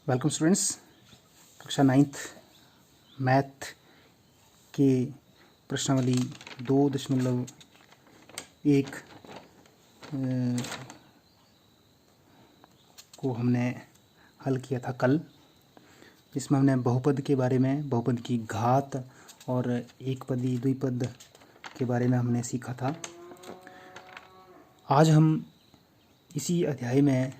Welcome students. कक्षा 9th math के प्रश्नावली 2.1 को हमने हल किया था कल। इसमें हमने बहुपद के बारे में, बहुपद की घात और एकपदी द्विपद के बारे में हमने सीखा था। आज हम इसी अध्याय में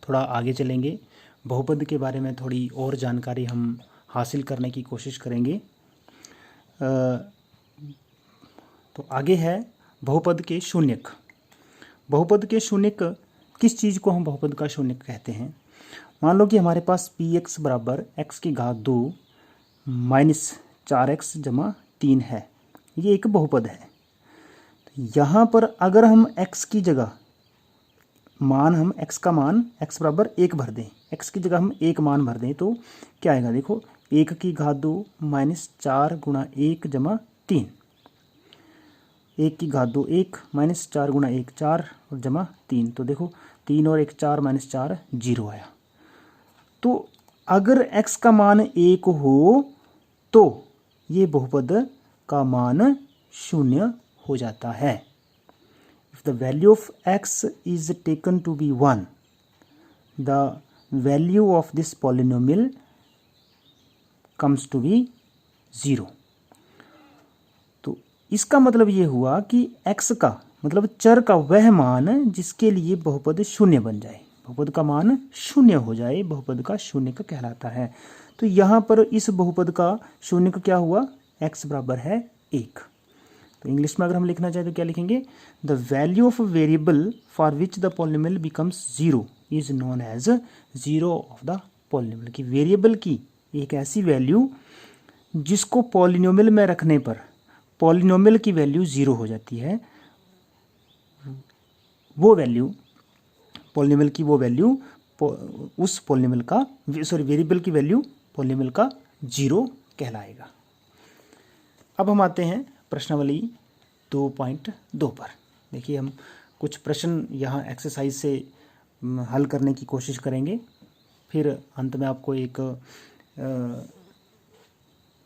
थोड़ा आगे चलेंगे, बहुपद के बारे में थोड़ी और जानकारी हम हासिल करने की कोशिश करेंगे। तो आगे है बहुपद के शून्यक। बहुपद के शून्यक, किस चीज़ को हम बहुपद का शून्यक कहते हैं? मान लो कि हमारे पास px बराबर x की घात 2 माइनस 4x जमा 3 है। ये एक बहुपद है। तो यहाँ पर अगर हम x की जगह हम x का मान x बराबर 1 भर दें, x की जगह हम 1 मान भर दें तो क्या आएगा? देखो, 1 की घात 2 माइनस 4 गुणा 1 जमा 3। 1 की घात 2 1 माइनस 4 गुणा 1 4 और जमा 3। तो देखो 3 और 1 4 माइनस 4 0 आया। तो अगर x का मान 1 हो तो ये बहुपद का मान 0 हो जाता है। If the value of x is taken to be 1, the value of this polynomial comes to be 0. तो इसका मतलब ये हुआ कि x का मतलब चर का वह मान जिसके लिए बहुपद 0 बन जाए, बहुपद का मान 0 हो जाए, बहुपद का शून्यक कहलाता है। तो यहाँ पर इस बहुपद का शून्यक क्या हुआ? x बराबर है 1। तो इंग्लिश में अगर हम लिखना चाहें तो क्या लिखेंगे? The value of variable for which the polynomial becomes 0 is known as zero of the polynomial. की वेरिएबल की एक ऐसी वैल्यू जिसको पॉलिनोमियल में रखने पर पॉलिनोमियल की वैल्यू 0 हो जाती है, वो वैल्यू पॉलिनोमियल की वो वैल्यू उस पॉलिनोमियल का वेरिएबल की वैल्यू पॉलिनोमियल का 0 कहलाएगा। अब हम आते हैं प्रश्नावली 2.2 पर। देखिए, हम कुछ प्रश्न यहाँ एक्सरसाइज से हल करने की कोशिश करेंगे, फिर अंत में आपको एक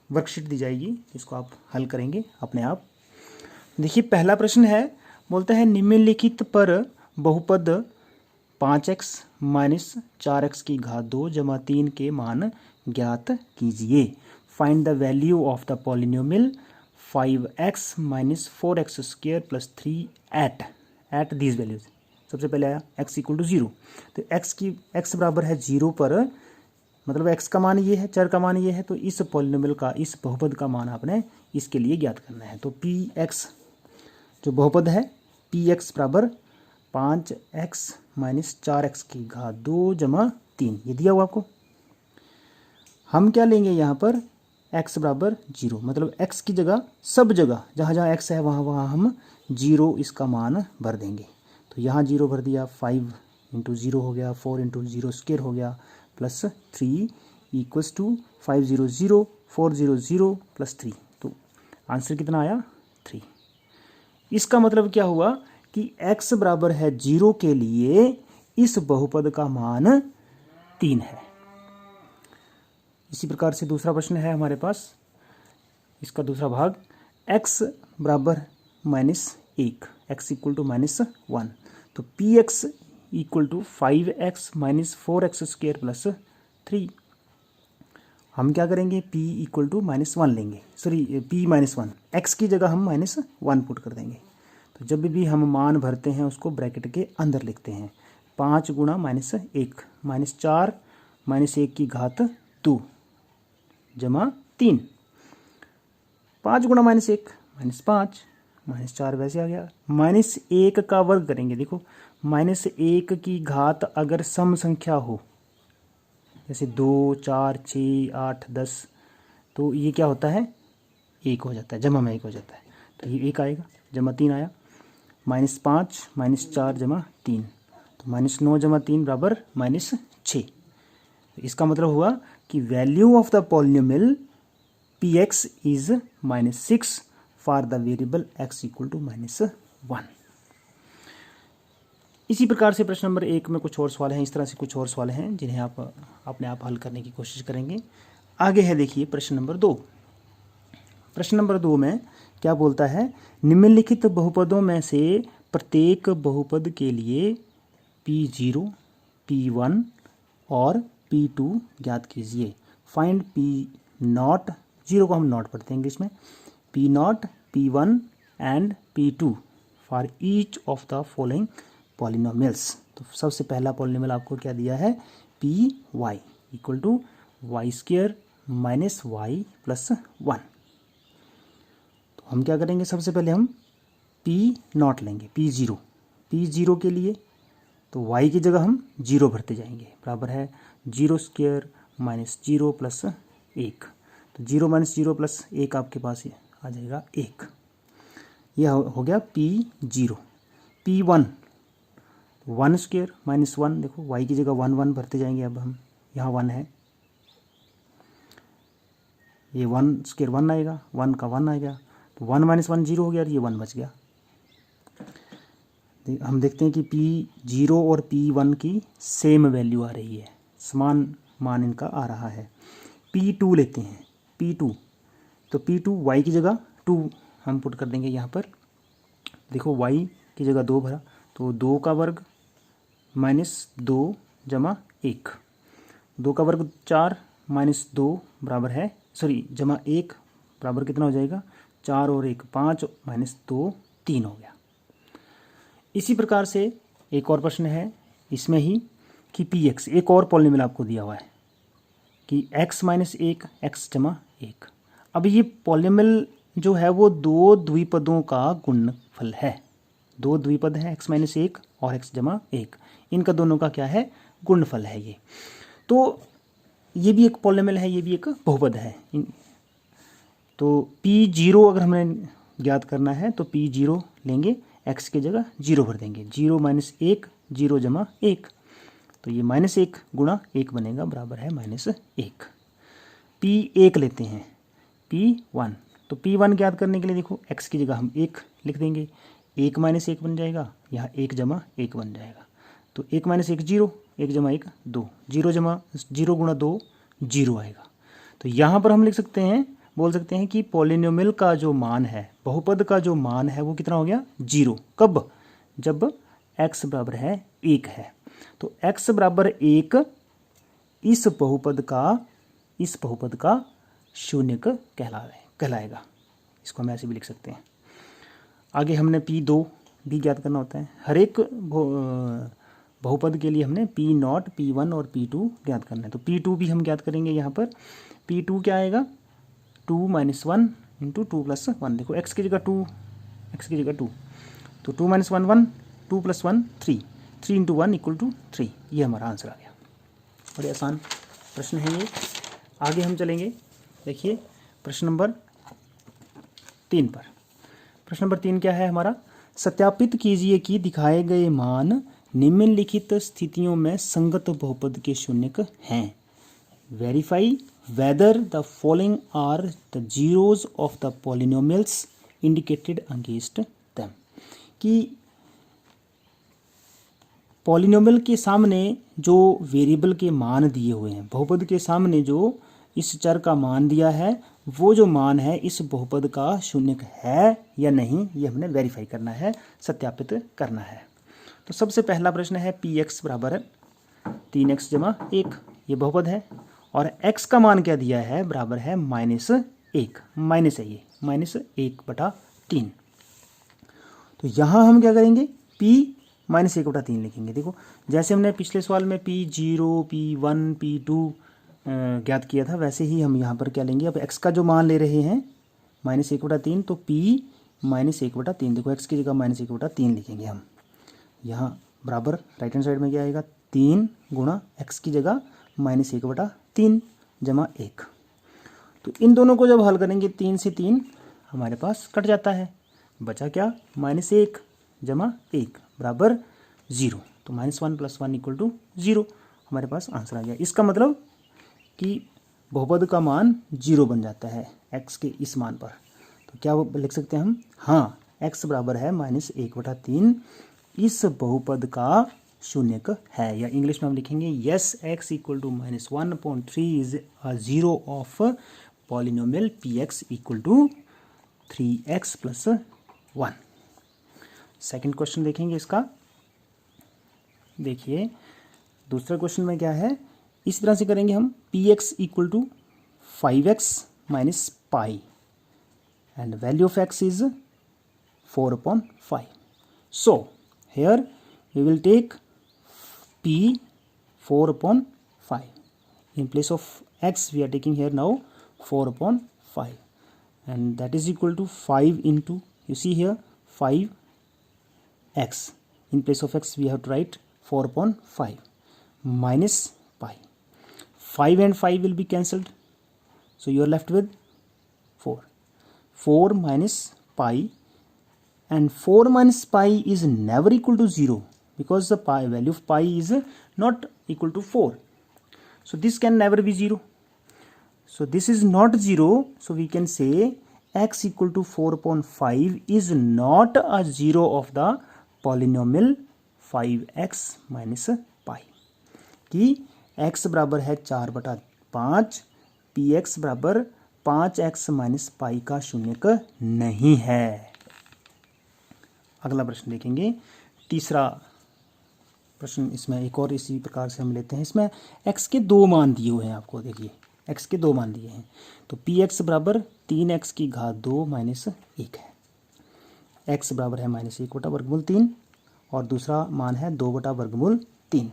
वर्कशीट दी जाएगी जिसको आप हल करेंगे अपने आप। देखिए, पहला प्रश्न है, बोलता है निम्नलिखित पर बहुपद 5x माइनस 4x की घात 2 जमा 3 के मान ज्ञात कीजिए। Find the value of the polynomial 5x minus 4x square plus 3 at these values. सबसे पहले आया x इक्वल टू 0। तो x बराबर है 0 पर, मतलब x का मान ये है, चर का मान ये है, तो इस पॉलिनोमियल का, इस बहुपद का मान आपने इसके लिए ज्ञात करना है। तो px जो बहुपद है, px बराबर 5x माइनस 4x की घात 2 जमा 3, ये दिया हुआ आपको। हम क्या लेंगे यहाँ पर? x बराबर 0, मतलब x की जगह सब जगह जहाँ जहाँ x है वहाँ हम 0 इसका मान भर देंगे। तो यहाँ 0 भर दिया, 5 इंटू 0 हो गया, 4 इंटू 0 स्क्वायर हो गया, प्लस 3 इक्वल्स टू 5 0 0 4 0 0 प्लस 3। तो आंसर कितना आया? 3। इसका मतलब क्या हुआ कि x बराबर है 0 के लिए इस बहुपद का मान 3 है। इसी प्रकार से दूसरा प्रश्न है हमारे पास, इसका दूसरा भाग, x बराबर minus 1, x equal to minus 1। तो px equal to 5x minus 4x square plus 3। हम क्या करेंगे? p इक्वल टू माइनस 1 लेंगे, सॉरी p माइनस 1, x की जगह हम माइनस 1 पुट कर देंगे। तो जब भी हम मान भरते हैं उसको ब्रैकेट के अंदर लिखते हैं। 5 गुणा माइनस 1 माइनस 4 माइनस 1 की घात 2 जमा 3। 5 गुणा माइनस 1 माइनस 5 माइनस 4 वैसे आ गया। माइनस 1 का वर्ग करेंगे। देखो, माइनस 1 की घात अगर सम संख्या हो, जैसे 2 4 6 8 10, तो ये क्या होता है? 1 हो जाता है, जमा में 1 हो जाता है। तो ये 1 आएगा, जमा 3 आया। माइनस 5 माइनस 4 जमा 3, तो माइनस 9 जमा 3 बराबर माइनस 6। तो इसका मतलब हुआ कि value of the polynomial px is minus 6 for the variable x equal to minus 1। इसी प्रकार से प्रश्न नंबर 1 में कुछ और सवाल हैं, इस तरह से कुछ और सवाल हैं जिन्हें आप अपने आप हल करने की कोशिश करेंगे। आगे है देखिए प्रश्न नंबर 2। प्रश्न नंबर 2 में क्या बोलता है, निम्नलिखित बहुपदों में से प्रत्येक बहुपद के लिए P0, P1 और P2 ज्ञात कीजिए। फाइंड P0, जीरो को हम नॉट पढ़ते हैं इंग्लिश में, P0, P1 and P2 for each of the following polynomials. तो सबसे पहला पॉलिनोमियल आपको क्या दिया है, Py equal to y square minus y plus 1। तो हम क्या करेंगे, सबसे पहले हम P0 लेंगे, P0 के लिए तो y की जगह हम 0 भरते जाएंगे, बराबर है 0 स्क्वायर माइनस 0 प्लस 1। तो 0 माइनस 0 प्लस 1 आपके पास आ जाएगा 1। यह हो गया P0। P1 1 स्क्वायर माइनस 1, देखो y की जगह 1 भरते जाएंगे। अब हम यहाँ 1 है, ये 1 स्क्वायर 1 आएगा, 1 का 1 आ गया, तो 1 माइनस 1 0 हो गया और ये 1 बच गया। हम देखते हैं कि P0 और P1 की सेम वैल्यू आ रही है, समान मान इनका आ रहा है। P2 लेते हैं, P2 तो P2 y की जगह 2 हम पुट कर देंगे यहाँ पर। देखो y की जगह 2 भरा, तो 2 का वर्ग माइनस 2 जमा 1, 2 का वर्ग 4 माइनस 2 बराबर है, सॉरी जमा 1 बराबर कितना हो जाएगा, 4 और 1 5 माइनस 2 3 हो गया। इसी प्रकार से एक और प्रश्न है इसमें ही कि Px, एक और पॉलिनोमियल आपको दिया हुआ है कि x माइनस 1 x जमा 1। अब ये पॉलिनोमियल जो है वो दो द्विपदों का गुणनफल है। दो द्विपद हैं x माइनस 1 और x जमा 1, इनका दोनों का क्या है, गुणनफल है ये। तो ये भी एक पॉलिनोमियल है, ये भी एक बहुपद है। तो P0 अगर हमें ज्ञात करना है तो P0 लेंगे, x की जगह 0 भर देंगे, 0 माइनस 1 0 जमा 1, तो ये माइनस 1 गुणा 1 बनेगा, बराबर है माइनस 1। P1 लेते हैं, P1 तो P1 ज्ञात करने के लिए देखो x की जगह हम 1 लिख देंगे, 1 माइनस 1 बन जाएगा, यहाँ 1 जमा 1 बन जाएगा, तो 1 माइनस 1 0, 1 जमा 1 2, 0 जमा 0 गुणा 2 0 आएगा। तो यहाँ पर हम लिख सकते हैं, बोल सकते हैं कि पॉलिनोमियल का जो मान है, बहुपद का जो मान है वो कितना हो गया, 0। कब, जब x बराबर है 1 है। तो x बराबर 1 इस बहुपद का शून्यक कहलाएगा। इसको हम ऐसे भी लिख सकते हैं। आगे हमने P2 भी ज्ञात करना होता है। हर एक बहुपद के लिए हमने P0, P1 और P2 ज्ञात करना है। तो P2 भी हम ज्ञात करेंगे। यहाँ पर P2 क्या आएगा, 2 माइनस 1 इंटू 2 प्लस 1। देखो x की जगह 2, x की जगह 2, तो 2 minus 1 1, 2 plus 1 3, 3 into 1 equal to 3। ये हमारा आंसर आ गया। बड़े आसान प्रश्न है ये। आगे हम चलेंगे, देखिए प्रश्न नंबर 3 पर। प्रश्न नंबर 3 क्या है हमारा, सत्यापित कीजिए कि दिखाए गए मान निम्नलिखित स्थितियों में संगत बहुपद के शून्यक हैं। Verify whether the following are the zeros of the polynomials indicated against them। कि पॉलिनोमियल के सामने जो वेरिएबल के मान दिए हुए हैं, बहुपद के सामने जो इस चर का मान दिया है, वो जो मान है इस बहुपद का शून्यक है या नहीं, ये हमने वेरीफाई करना है, सत्यापित करना है। तो सबसे पहला प्रश्न है Px बराबर 3x जमा 1, ये बहुपद है, और x का मान क्या दिया है, बराबर है -1, माइनस है ये, -1/3। तो यहाँ हम क्या करेंगे, P -1/3 लिखेंगे। देखो जैसे हमने पिछले सवाल में P0, P1, P2 ज्ञात किया था, वैसे ही हम यहाँ पर क्या लेंगे, अब x का जो मान ले रहे हैं -1/3, तो P -1/3, देखो x की जगह -1/3 लिखेंगे हम। यहाँ बराबर राइट हैंड साइड में क्या आएगा, 3 गुणा x की जगह -1/3 जमा 1। तो इन दोनों को जब हल करेंगे 3 से 3 हमारे पास कट जाता है, बचा क्या, -1 जमा 1 बराबर 0। तो -1 + 1 = 0 हमारे पास आंसर आ गया। इसका मतलब कि बहुपद का मान 0 बन जाता है x के इस मान पर। तो क्या लिख सकते हैं हम, हाँ x बराबर है -1/3 इस बहुपद का शून्यक है, या इंग्लिश में हम लिखेंगे yes x equal to -1/3 is a zero of polynomial px equal to 3x + 1। Second question देखेंगे इसका। देखिए दूसरे क्वेश्चन में क्या है, इस तरह से करेंगे हम px equal to 5x minus pi and value of x is 4/5। So here we will take p 4/5 in place of x we are taking here now 4/5 and that is equal to 5 into, you see here 5x, in place of x we have to write 4/5 minus pi. 5 and 5 will be cancelled, so you are left with 4 minus pi, and 4 minus pi is never equal to 0 because the pi value of pi is not equal to 4, so this can never be 0. So this is not 0, so we can say x equal to 4/5 is not a zero of the polynomial 5x minus pi, कि x बराबर है 4/5, px बराबर 5x minus पाई का शून्यक नहीं है। अगला प्रश्न देखेंगे, तीसरा प्रश्न। इसमें एक और इसी प्रकार से हम लेते हैं। इसमें x के दो मान दिए हुए हैं आपको, देखिए x के दो मान दिए हैं, तो px बराबर 3x² माइनस 1 है, x बराबर है -1/3 और दूसरा मान है 2/3।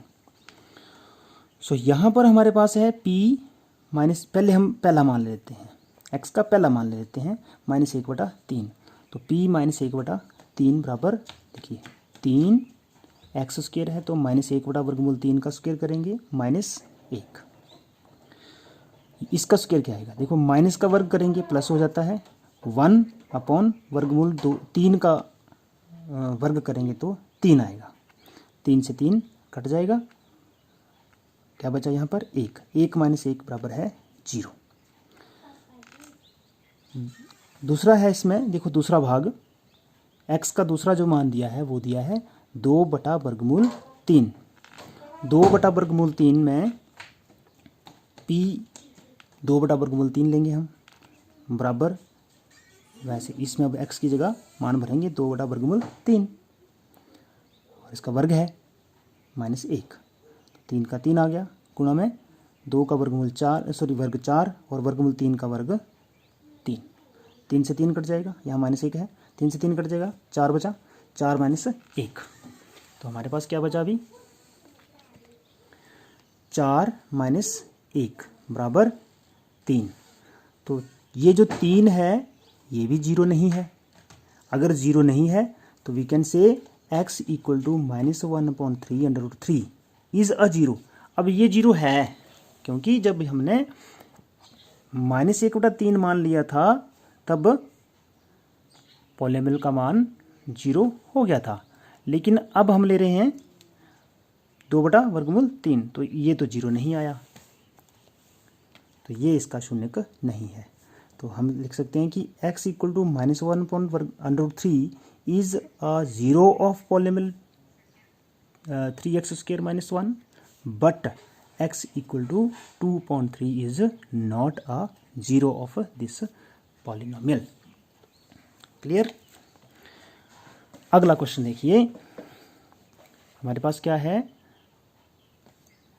सो यहाँ पर हमारे पास है p माइनस, पहले हम पहला मान ले लेते हैं, x का पहला मान ले लेते हैं -1/3, तो p -1/3 बराबर, देखिए 3x² है तो -1/3 का स्क्वायर करेंगे -1, इसका स्क्वायर क्या आएगा, देखो माइनस का वर्ग करेंगे प्लस हो जाता है, 1/2 3 का वर्ग करेंगे तो 3 आएगा, 3 से 3 कट जाएगा, क्या बचा यहाँ पर 1, 1 - 1 बराबर है 0। दूसरा है इसमें, देखो दूसरा भाग, x का दूसरा जो मान दिया है वो दिया है 2/3। 2/3 में p 2/3 लेंगे हम, बराबर, वैसे इसमें अब x की जगह मान भरेंगे 2/3 और इसका वर्ग है -1, 3 का 3 आ गया, गुणा में 2 का वर्गमूल 4, वर्ग 4 और वर्गमूल 3 का वर्ग 3, 3 से 3 कट जाएगा, यहाँ -1 है, 3 से 3 कट जाएगा, 4 बचा, 4 - 1, तो हमारे पास क्या बचा अभी 4 - 1 बराबर 3। तो ये जो 3 है ये भी 0 नहीं है, अगर 0 नहीं है तो we can say x equal to -1/3 is a 0। अब ये 0 है क्योंकि जब हमने -1/3 मान लिया था तब पॉलिनोमियल का मान 0 हो गया था, लेकिन अब हम ले रहे हैं 2/3, तो ये तो 0 नहीं आया, तो ये इसका शून्यक नहीं है। तो हम लिख सकते हैं कि x equal to -1/3 is a 0 of polynomial 3x² - 1, but x equal to 2/3 is not a 0 of this polynomial. Clear. अगला क्वेश्चन देखिए, हमारे पास क्या है,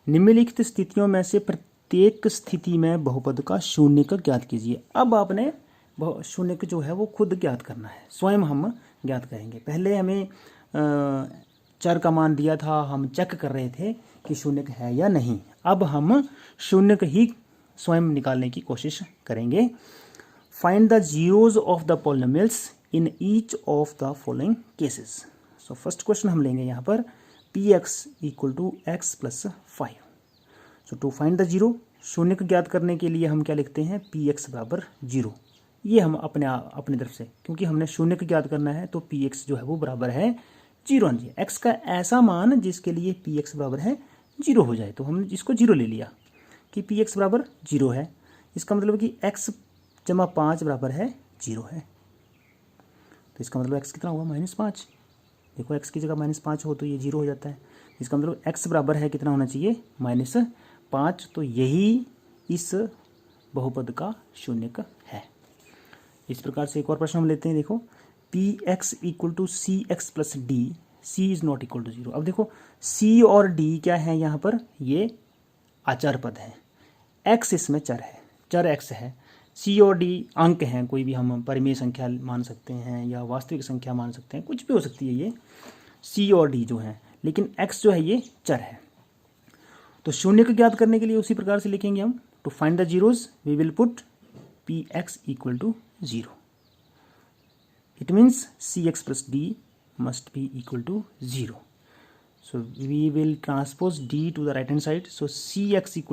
निम्नलिखित स्थितियों में से प्रत्येक स्थिति में बहुपद का शून्यक ज्ञात कीजिए। अब आपने शून्यक जो है वो खुद ज्ञात करना है, स्वयं हम ज्ञात करेंगे। पहले हमें चर का मान दिया था, हम चेक कर रहे थे कि शून्यक है या नहीं, अब हम शून्यक ही स्वयं निकालने की कोशिश करेंगे। Find the zeros of the polynomials in each of the following cases. So first question हम लेंगे यहाँ पर px equal to x + 5। So to find the zero, शून्यक ज्ञात करने के लिए हम क्या लिखते हैं, px बराबर 0। ये हम अपनी तरफ से, क्योंकि हमने शून्यक ज्ञात करना है तो px जो है वो बराबर है 0। x का ऐसा मान जिसके लिए px बराबर है 0 हो जाए, तो हमने इसको 0 ले लिया कि px बराबर 0 है। इसका मतलब कि x + 5 बराबर है 0 है, तो इसका मतलब x कितना हुआ, -5। देखो x की जगह -5 हो तो ये 0 हो जाता है। इसका मतलब x बराबर है कितना होना चाहिए, -5। तो यही इस बहुपद का शून्यक है। इस प्रकार से एक और प्रश्न हम लेते हैं। देखो px = cx + d, c is not equal to 0। अब देखो c और d क्या है यहाँ पर, ये अचर पद है, x इसमें चर है, चर x है। c और d अंक हैं, कोई भी हम परिमेय संख्या मान सकते हैं या वास्तविक संख्या मान सकते हैं, कुछ भी हो सकती है ये c और d जो है, लेकिन x जो है ये चर है। तो शून्य को ज्ञात करने के लिए उसी प्रकार से लिखेंगे हम। To find the zeros we will put px = 0। It means cx + d must be equal to 0. So we will transpose d to the right hand side. So cx =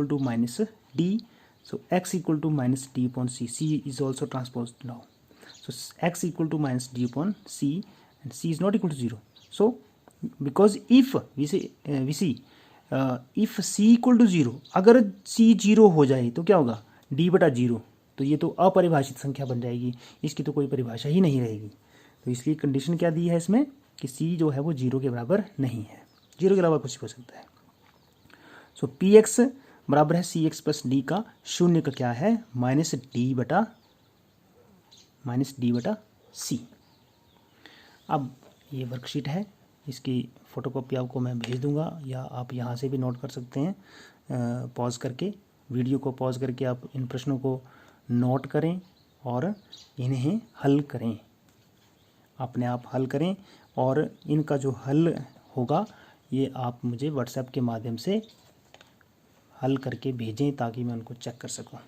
-d. So x = -d upon c. c is also transposed now. So x = -d upon c, and c is not equal to 0. So because if we see if c = 0, अगर c 0 हो जाए तो क्या होगा, d/0, तो ये तो अपरिभाषित संख्या बन जाएगी, इसकी तो कोई परिभाषा ही नहीं रहेगी। तो इसलिए कंडीशन क्या दी है इसमें कि c जो है वो 0 के बराबर नहीं है, 0 के अलावा कुछ भी हो सकता है। सो px बराबर है cx + d का शून्य का क्या है, -d/c। अब ये वर्कशीट है, इसकी फ़ोटोकॉपी आपको मैं भेज दूंगा, या आप यहाँ से भी नोट कर सकते हैं। पॉज करके, वीडियो को पॉज करके आप इन प्रश्नों को नोट करें और इन्हें हल करें, अपने आप हल करें, और इनका जो हल होगा ये आप मुझे व्हाट्सएप के माध्यम से हल करके भेजें ताकि मैं उनको चेक कर सकूं।